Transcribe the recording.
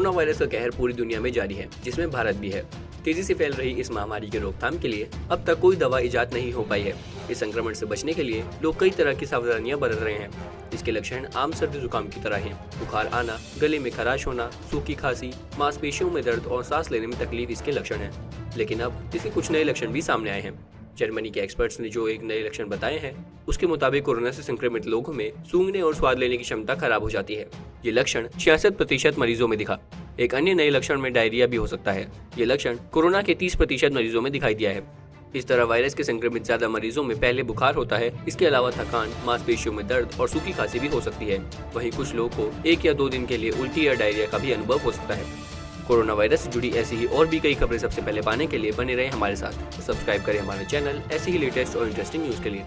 Corona virus का कहर पूरी दुनिया में जारी है, जिसमें भारत भी है। तेजी से फैल रही इस महामारी के रोकथाम के लिए अब तक कोई दवा इजाद नहीं हो पाई है। इस संक्रमण से बचने के लिए लोग कई तरह की सावधानियां बरत रहे हैं। इसके लक्षण आम सर्दी जुकाम की तरह हैं। बुखार आना, गले में खराश होना, सूखी खांसी, मांसपेशियों में दर्द और सांस लेने में तकलीफ इसके लक्षण हैं। लेकिन अब इसके कुछ नए लक्षण भी सामने आए हैं। जर्मनी के एक्सपर्ट्स ने जो एक नए लक्षण बताए हैं, उसके मुताबिक कोरोना से संक्रमित लोगों में सूंघने और स्वाद लेने की क्षमता खराब हो जाती है। ये लक्षण 66% मरीजों में दिखा। एक अन्य नए लक्षण में डायरिया भी हो सकता है। ये लक्षण कोरोना के 30% मरीजों में दिखाई दिया है। इस तरह वायरस के संक्रमित ज्यादा मरीजों में पहले बुखार होता है। इसके अलावा थकान, मांसपेशियों में दर्द और सूखी खांसी भी हो सकती है। वहीं कुछ लोगों को 1 या 2 दिन के लिए उल्टी या डायरिया का भी अनुभव हो सकता है। कोरोना वायरस से जुड़ी ऐसी ही और भी कई खबरें सबसे पहले पाने के लिए बने रहे हमारे साथ। सब्सक्राइब करें हमारे चैनल ऐसी ही लेटेस्ट और इंटरेस्टिंग न्यूज के लिए।